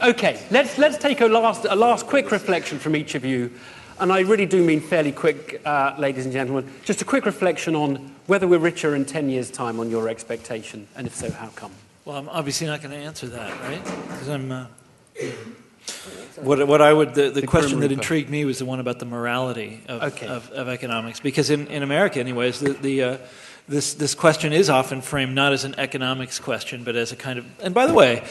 Okay, let's take a last quick reflection from each of you. And I really do mean fairly quick, ladies and gentlemen. Just a quick reflection on whether we're richer in 10 years' time on your expectation, and if so, how come? Well, I'm obviously not going to answer that, right? Because I'm... The question that intrigued me was the one about the morality of economics. Because in America, anyways, this question is often framed not as an economics question, but as a kind of... And by the way,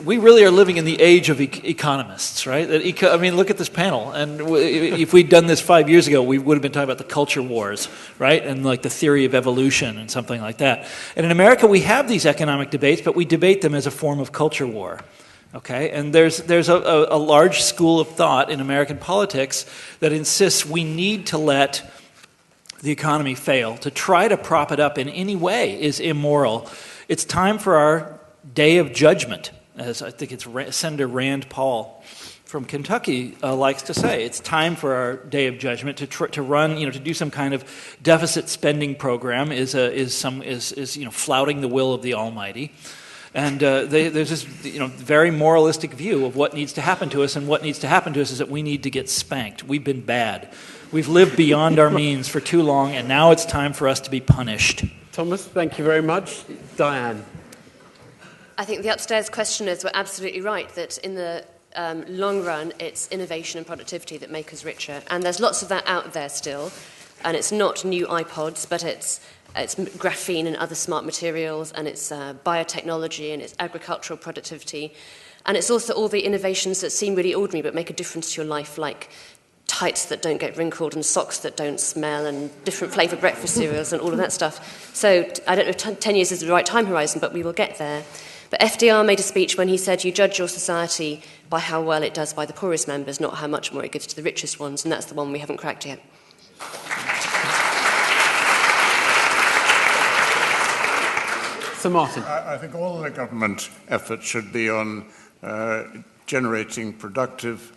we really are living in the age of economists, right? Look at this panel. And if we'd done this 5 years ago, we would have been talking about the culture wars, right? And like the theory of evolution and something like that. And in America, we have these economic debates, but we debate them as a form of culture war. Okay, and there's a large school of thought in American politics that insists we need to let the economy fail. To try to prop it up in any way is immoral. It's time for our day of judgment, as I think it's Senator Rand Paul from Kentucky likes to say. It's time for our day of judgment to run, to do some kind of deficit spending program is flouting the will of the Almighty. And there's this very moralistic view of what needs to happen to us, and what needs to happen to us is that we need to get spanked. We've been bad. We've lived beyond our means for too long, and now it's time for us to be punished. Thomas, thank you very much. Diane. I think the upstairs questioners were absolutely right, that in the long run, it's innovation and productivity that make us richer. And there's lots of that out there still. And it's not new iPods, but it's graphene and other smart materials, and it's biotechnology, and it's agricultural productivity. And it's also all the innovations that seem really ordinary but make a difference to your life, like tights that don't get wrinkled and socks that don't smell and different flavoured breakfast cereals and all of that stuff. So I don't know if 10 years is the right time horizon, but we will get there. But FDR made a speech when he said you judge your society by how well it does by the poorest members, not how much more it gives to the richest ones, and that's the one we haven't cracked yet. Sir Martin. I think all the government effort should be on generating productive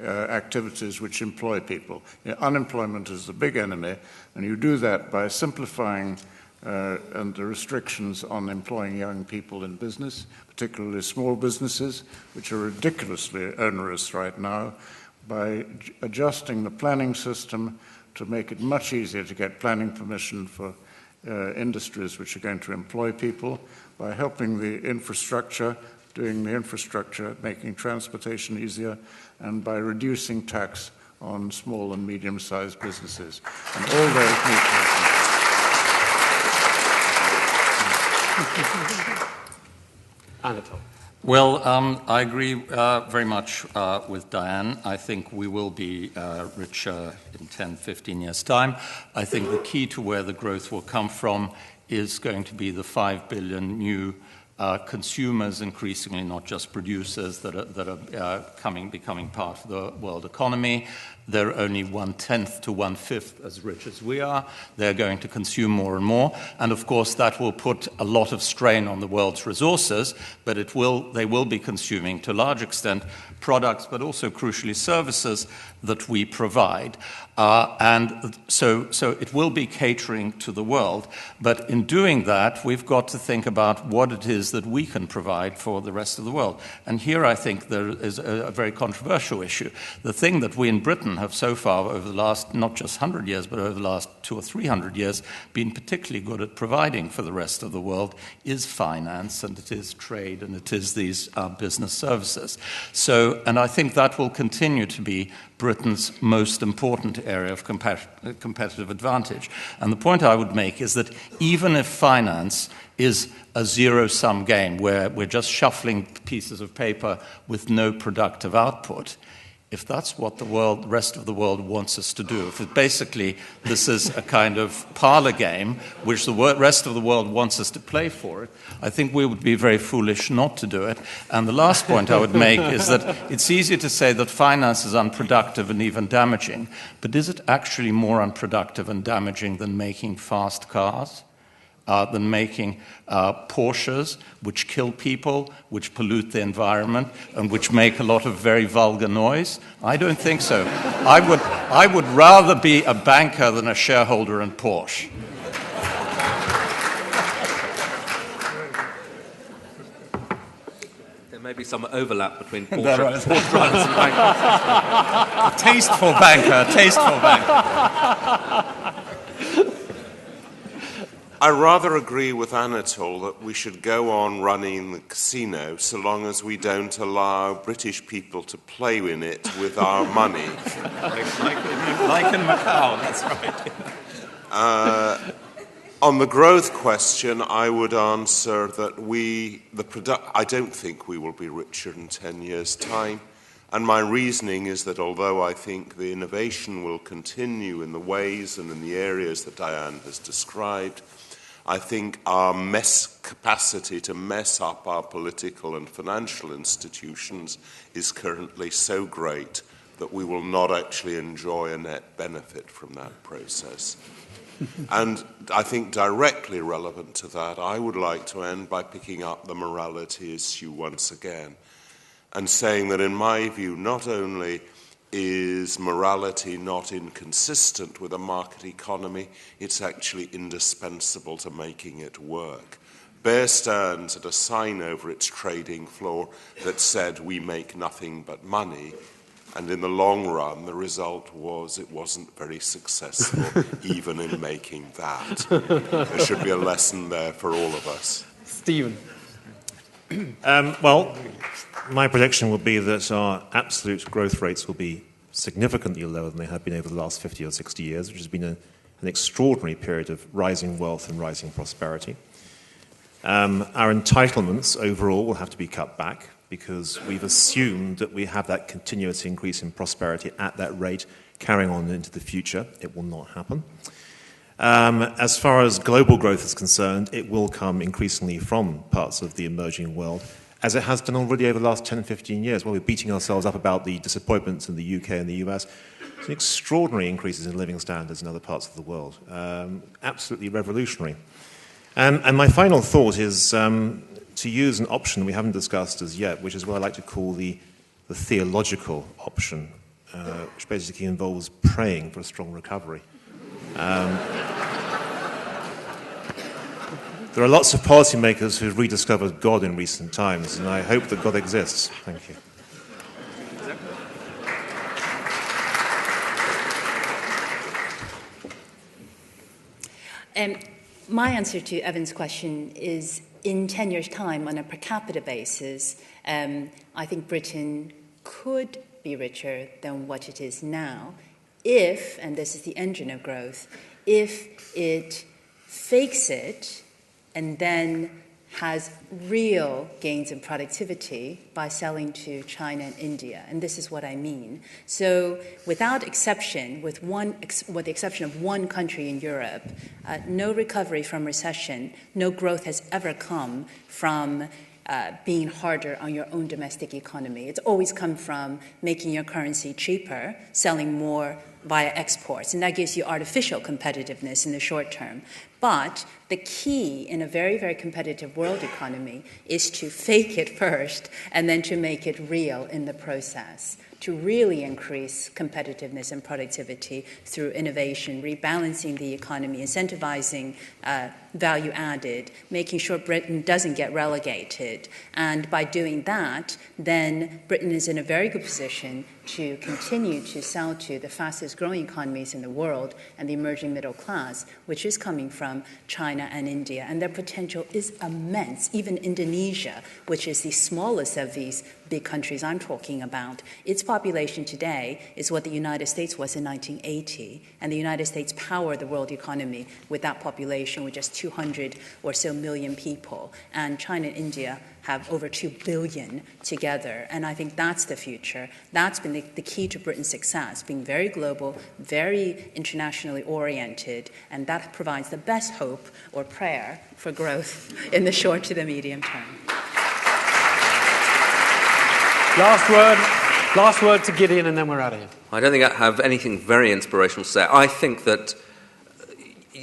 activities which employ people. Unemployment is the big enemy, and you do that by simplifying and the restrictions on employing young people in business, particularly small businesses, which are ridiculously onerous right now, by adjusting the planning system to make it much easier to get planning permission for industries which are going to employ people, by helping the infrastructure, doing the infrastructure, making transportation easier, and by reducing tax on small and medium-sized businesses. And all those need to happen. Anatol. Well, I agree very much with Diane. I think we will be richer in 10, 15 years' time. I think the key to where the growth will come from is going to be the 5 billion new consumers, increasingly not just producers, that are becoming part of the world economy. They're only 1/10 to 1/5 as rich as we are. They're going to consume more and more. And of course, that will put a lot of strain on the world's resources, but they will be consuming to a large extent products, but also crucially services that we provide. And so it will be catering to the world. But in doing that, we've got to think about what it is that we can provide for the rest of the world. And here I think there is a very controversial issue. The thing that we in Britain have so far over the last, not just 100 years, but over the last 200 or 300 years, been particularly good at providing for the rest of the world is finance, and it is trade, and it is these business services. And I think that will continue to be Britain's most important area of competitive advantage. And the point I would make is that even if finance is a zero-sum game where we're just shuffling pieces of paper with no productive output, if that's what the rest of the world wants us to do, if basically this is a kind of parlor game which the rest of the world wants us to play for it, I think we would be very foolish not to do it. And the last point I would make is that it's easy to say that finance is unproductive and even damaging, but is it actually more unproductive and damaging than making fast cars? Than making Porsches, which kill people, which pollute the environment, and which make a lot of very vulgar noise? I don't think so. I would rather be a banker than a shareholder in Porsche. may be some overlap between Porsche There is. runs and bank. Tasteful banker, tasteful banker. I rather agree with Anatole that we should go on running the casino so long as we don't allow British people to play in it with our money. like in Macau, that's right. On the growth question, I would answer that I don't think we will be richer in 10 years' time. And my reasoning is that although I think the innovation will continue in the ways and in the areas that Diane has described, I think our capacity to mess up our political and financial institutions is currently so great that we will not actually enjoy a net benefit from that process. And I think directly relevant to that, I would like to end by picking up the morality issue once again and saying that in my view, not only is morality not inconsistent with a market economy, it's actually indispensable to making it work. Bear Stearns had a sign over its trading floor that said, "We make nothing but money." And in the long run, the result was it wasn't very successful, even in making that. There should be a lesson there for all of us. Stephen. Well, my prediction would be that our absolute growth rates will be significantly lower than they have been over the last 50 or 60 years, which has been an extraordinary period of rising wealth and rising prosperity. Our entitlements overall will have to be cut back because we've assumed that we have that continuous increase in prosperity at that rate carrying on into the future. It will not happen. As far as global growth is concerned, it will come increasingly from parts of the emerging world, as it has done already over the last 10, 15 years, where we're beating ourselves up about the disappointments in the UK and the US. It's extraordinary increases in living standards in other parts of the world. Absolutely revolutionary. And my final thought is to use an option we haven't discussed as yet, which is what I like to call the theological option, which basically involves praying for a strong recovery. There are lots of policymakers who've rediscovered God in recent times, and I hope that God exists. Thank you. My answer to Evan's question is, in 10 years' time, on a per capita basis, I think Britain could be richer than what it is now if, and this is the engine of growth, if it fakes it and then has real gains in productivity by selling to China and India. And this is what I mean. So without exception, with the exception of one country in Europe, no recovery from recession, no growth has ever come from being harder on your own domestic economy. It's always come from making your currency cheaper, selling more via exports, and that gives you artificial competitiveness in the short term. But the key in a very, very competitive world economy is to fake it first and then to make it real in the process, to really increase competitiveness and productivity through innovation, rebalancing the economy, incentivizing value added, making sure Britain doesn't get relegated. And by doing that, then Britain is in a very good position to continue to sell to the fastest growing economies in the world and the emerging middle class, which is coming from China and India. And their potential is immense. Even Indonesia, which is the smallest of these big countries I'm talking about, its population today is what the United States was in 1980. And the United States powered the world economy with that population, with just 200 or so million people. And China and India have over 2 billion together. And I think that's the future. That's been the key to Britain's success, being very global, very internationally oriented, and that provides the best hope or prayer for growth in the short to the medium term. Last word to Gideon, and then we're out of here. I don't think I have anything very inspirational to say. I think that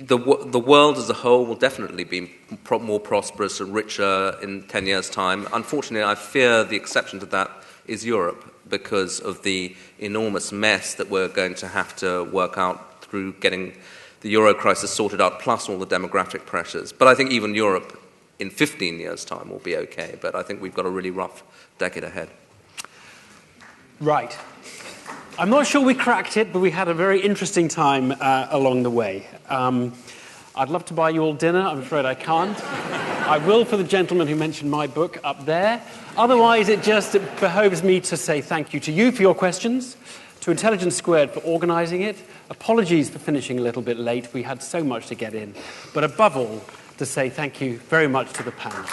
the world as a whole will definitely be more prosperous and richer in 10 years' time. Unfortunately, I fear the exception to that is Europe, because of the enormous mess that we're going to have to work out through getting the Euro crisis sorted out, plus all the demographic pressures. But I think even Europe in 15 years' time will be okay. But I think we've got a really rough decade ahead. Right. I'm not sure we cracked it, but we had a very interesting time along the way. I'd love to buy you all dinner. I'm afraid I can't. I will for the gentleman who mentioned my book up there. Otherwise, it behoves me to say thank you to you for your questions, to Intelligence Squared for organising it. Apologies for finishing a little bit late. We had so much to get in. But above all, to say thank you very much to the panel.